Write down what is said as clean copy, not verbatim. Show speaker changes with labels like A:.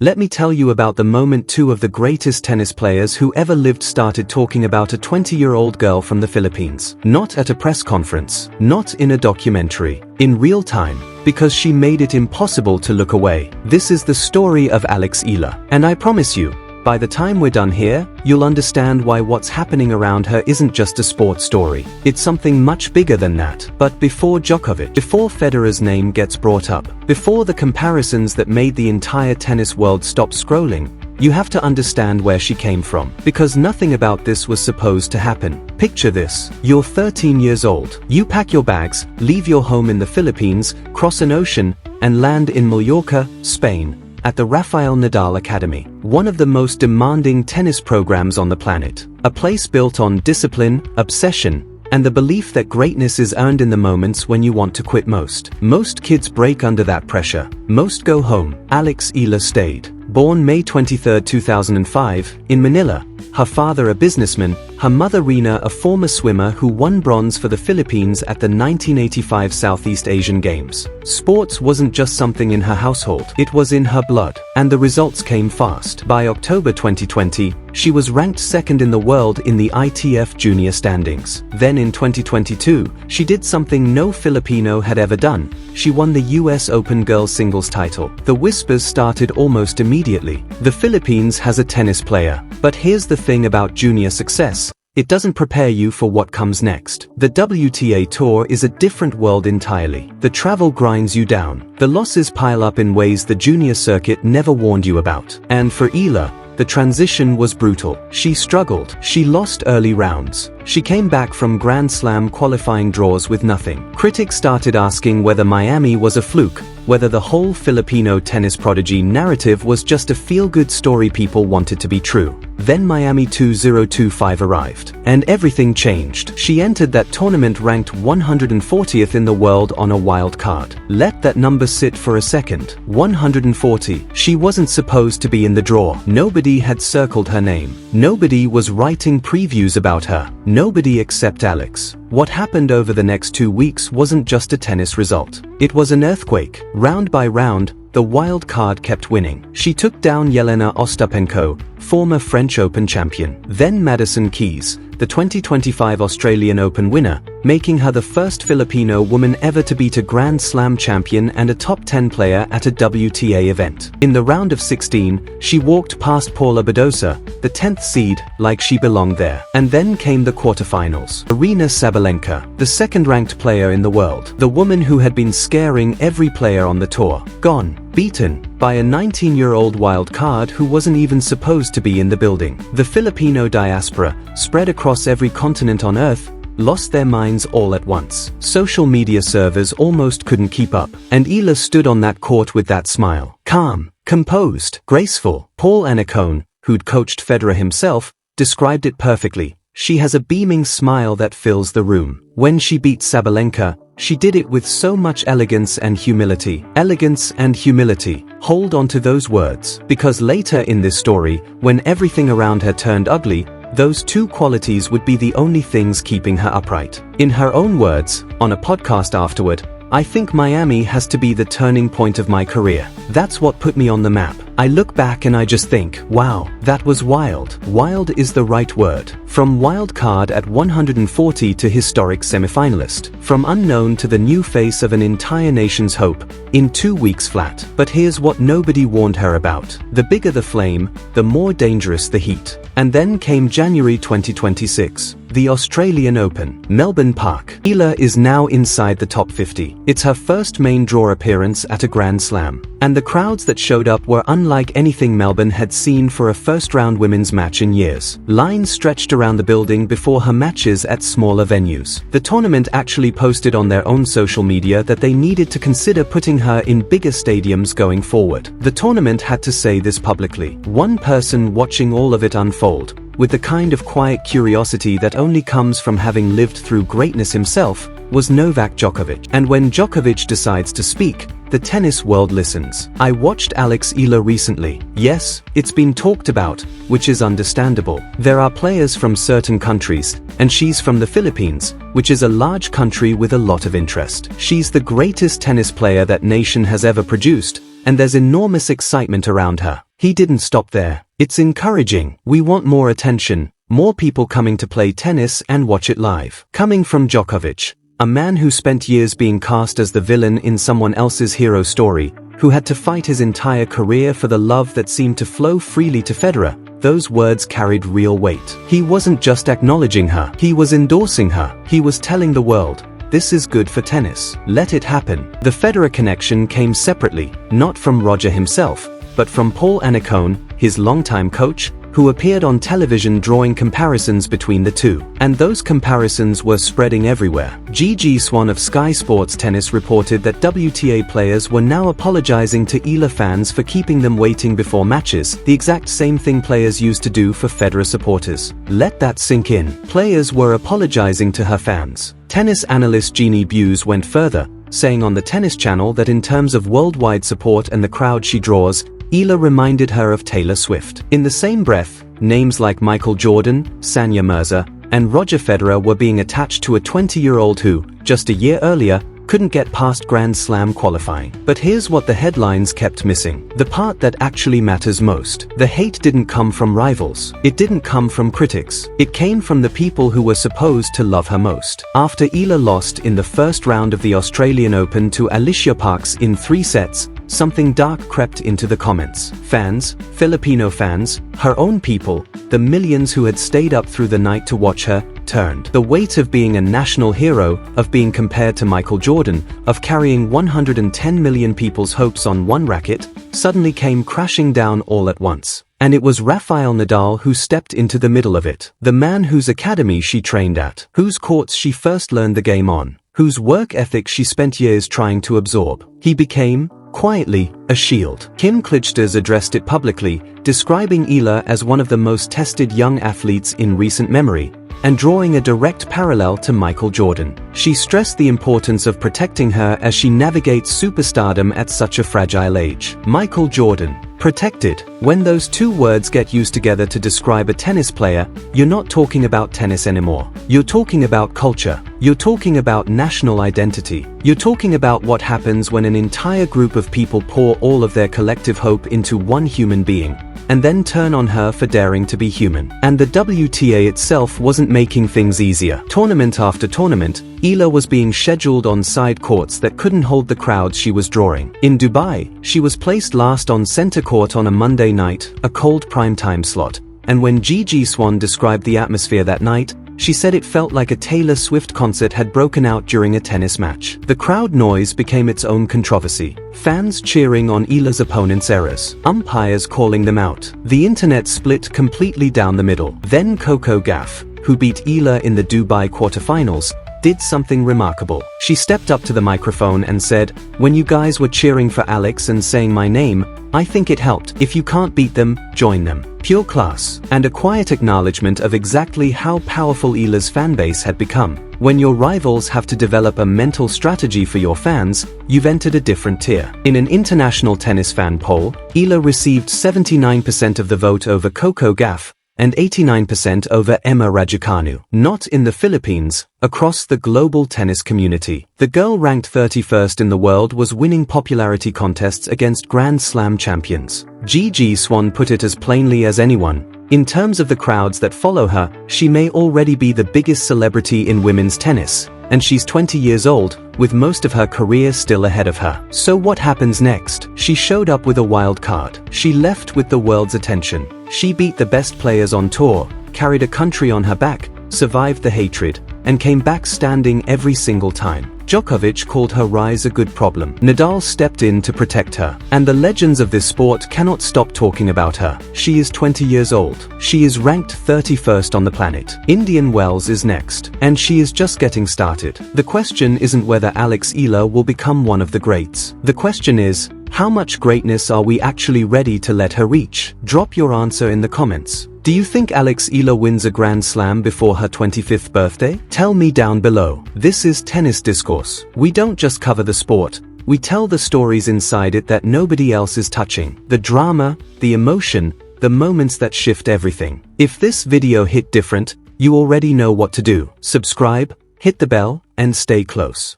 A: Let me tell you about the moment two of the greatest tennis players who ever lived started talking about a 20-year-old girl from the Philippines. Not at a press conference, not in a documentary, in real time, because she made it impossible to look away. This is the story of Alexandra Eala. And I promise you, by the time we're done here, you'll understand why what's happening around her isn't just a sports story. It's something much bigger than that. But before Djokovic, before Federer's name gets brought up, before the comparisons that made the entire tennis world stop scrolling, you have to understand where she came from. Because nothing about this was supposed to happen. Picture this. You're 13 years old. You pack your bags, leave your home in the Philippines, cross an ocean, and land in Mallorca, Spain, at the Rafael Nadal Academy, one of the most demanding tennis programs on the planet. A place built on discipline, obsession, and the belief that greatness is earned in the moments when you want to quit most. Most kids break under that pressure. Most go home. Alexandra Eala stayed. Born May 23, 2005, in Manila, her father a businessman, her mother Rina a former swimmer who won bronze for the Philippines at the 1985 Southeast Asian Games. Sports wasn't just something in her household, it was in her blood. And the results came fast. By October 2020, she was ranked second in the world in the ITF junior standings. Then in 2022, she did something no Filipino had ever done. She won the US Open girls singles title. The whispers started almost immediately. The Philippines has a tennis player. But here's the thing about junior success. It doesn't prepare you for what comes next. The WTA Tour is a different world entirely. The travel grinds you down. The losses pile up in ways the junior circuit never warned you about. And for Eala, the transition was brutal. She struggled. She lost early rounds. She came back from Grand Slam qualifying draws with nothing. Critics started asking whether Miami was a fluke, whether the whole Filipino tennis prodigy narrative was just a feel-good story people wanted to be true. Then Miami 2025 arrived, and everything changed. She entered that tournament ranked 140th in the world on a wild card. Let that number sit for a second. 140. She wasn't supposed to be in the draw. Nobody had circled her name. Nobody was writing previews about her. Nobody except Alex. What happened over the next 2 weeks wasn't just a tennis result. It was an earthquake. Round by round, the wild card kept winning. She took down Jelena Ostapenko, former French Open champion. Then Madison Keys, the 2025 Australian Open winner, making her the first Filipino woman ever to beat a Grand Slam champion and a top 10 player at a WTA event. In the round of 16, she walked past Paula Badosa, the 10th seed, like she belonged there. And then came the quarterfinals. Aryna Sabalenka, the second-ranked player in the world, the woman who had been scaring every player on the tour, gone. Beaten by a 19-year-old wild card who wasn't even supposed to be in the building. The Filipino diaspora, spread across every continent on Earth, lost their minds all at once. Social media servers almost couldn't keep up, and Eala stood on that court with that smile. Calm, composed, graceful. Paul Annacone, who'd coached Federer himself, described it perfectly. She has a beaming smile that fills the room. When she beat Sabalenka, she did it with so much elegance and humility. Elegance and humility. Hold on to those words. Because later in this story, when everything around her turned ugly, those two qualities would be the only things keeping her upright. In her own words, on a podcast afterward, "I think Miami has to be the turning point of my career. That's what put me on the map. I look back and I just think, wow, that was wild." Wild is the right word. From wild card at 140 to historic semifinalist. From unknown to the new face of an entire nation's hope, in 2 weeks flat. But here's what nobody warned her about. The bigger the flame, the more dangerous the heat. And then came January 2026. The Australian Open, Melbourne Park. Eala is now inside the top 50. It's her first main draw appearance at a Grand Slam. And the crowds that showed up were unlike anything Melbourne had seen for a first-round women's match in years. Lines stretched around the building before her matches at smaller venues. The tournament actually posted on their own social media that they needed to consider putting her in bigger stadiums going forward. The tournament had to say this publicly. One person watching all of it unfold, with the kind of quiet curiosity that only comes from having lived through greatness himself, was Novak Djokovic. And when Djokovic decides to speak, the tennis world listens. I watched Alexandra Eala recently. Yes, it's been talked about, which is understandable. There are players from certain countries, and she's from the Philippines, which is a large country with a lot of interest. She's the greatest tennis player that nation has ever produced, and there's enormous excitement around her. He didn't stop there. It's encouraging. We want more attention, more people coming to play tennis and watch it live. Coming from Djokovic, a man who spent years being cast as the villain in someone else's hero story, who had to fight his entire career for the love that seemed to flow freely to Federer, those words carried real weight. He wasn't just acknowledging her, he was endorsing her. He was telling the world, this is good for tennis. Let it happen. The Federer connection came separately, not from Roger himself, but from Paul Annacone, his longtime coach, who appeared on television drawing comparisons between the two. And those comparisons were spreading everywhere. Gigi Swan of Sky Sports Tennis reported that WTA players were now apologizing to Eala fans for keeping them waiting before matches, the exact same thing players used to do for Federer supporters. Let that sink in. Players were apologizing to her fans. Tennis analyst Jeannie Bewes went further, saying on the Tennis Channel that in terms of worldwide support and the crowd she draws, Eala reminded her of Taylor Swift. In the same breath, names like Michael Jordan, Sanya Mirza, and Roger Federer were being attached to a 20-year-old who, just a year earlier, couldn't get past Grand Slam qualifying. But here's what the headlines kept missing. The part that actually matters most. The hate didn't come from rivals. It didn't come from critics. It came from the people who were supposed to love her most. After Eala lost in the first round of the Australian Open to Alicia Parks in 3 sets, something dark crept into the comments. Fans, Filipino fans, her own people, the millions who had stayed up through the night to watch her, turned. The weight of being a national hero, of being compared to Michael Jordan, of carrying 110 million people's hopes on one racket, suddenly came crashing down all at once. And it was Rafael Nadal who stepped into the middle of it. The man whose academy she trained at, whose courts she first learned the game on, whose work ethic she spent years trying to absorb. He became, quietly, a shield. Kim Clijsters addressed it publicly, describing Eala as one of the most tested young athletes in recent memory, and drawing a direct parallel to Michael Jordan. She stressed the importance of protecting her as she navigates superstardom at such a fragile age. Michael Jordan. Protected. When those two words get used together to describe a tennis player, you're not talking about tennis anymore. You're talking about culture. You're talking about national identity. You're talking about what happens when an entire group of people pour all of their collective hope into one human being, and then turn on her for daring to be human. And the WTA itself wasn't making things easier. Tournament after tournament, Eala was being scheduled on side courts that couldn't hold the crowds she was drawing. In Dubai, she was placed last on center court on a Monday night, a cold primetime slot. And when Gigi Swan described the atmosphere that night, she said it felt like a Taylor Swift concert had broken out during a tennis match. The crowd noise became its own controversy. Fans cheering on Eala's opponents' errors. Umpires calling them out. The internet split completely down the middle. Then Coco Gauff, who beat Eala in the Dubai quarterfinals, did something remarkable. She stepped up to the microphone and said, "When you guys were cheering for Alex and saying my name, I think it helped. If you can't beat them, join them." Pure class. And a quiet acknowledgement of exactly how powerful Eala's fanbase had become. When your rivals have to develop a mental strategy for your fans, you've entered a different tier. In an international tennis fan poll, Eala received 79% of the vote over Coco Gauff, and 89% over Emma Raducanu. Not in the Philippines, across the global tennis community. The girl ranked 31st in the world was winning popularity contests against Grand Slam champions. Gigi Swan put it as plainly as anyone. In terms of the crowds that follow her, she may already be the biggest celebrity in women's tennis, and she's 20 years old, with most of her career still ahead of her. So what happens next? She showed up with a wild card. She left with the world's attention. She beat the best players on tour, carried a country on her back, survived the hatred, and came back standing every single time. Djokovic called her rise a good problem. Nadal stepped in to protect her. And the legends of this sport cannot stop talking about her. She is 20 years old. She is ranked 31st on the planet. Indian Wells is next. And she is just getting started. The question isn't whether Alex Eala will become one of the greats. The question is, how much greatness are we actually ready to let her reach? Drop your answer in the comments. Do you think Alex Eala wins a Grand Slam before her 25th birthday? Tell me down below. This is Tennis Discourse. We don't just cover the sport, we tell the stories inside it that nobody else is touching. The drama, the emotion, the moments that shift everything. If this video hit different, you already know what to do. Subscribe, hit the bell, and stay close.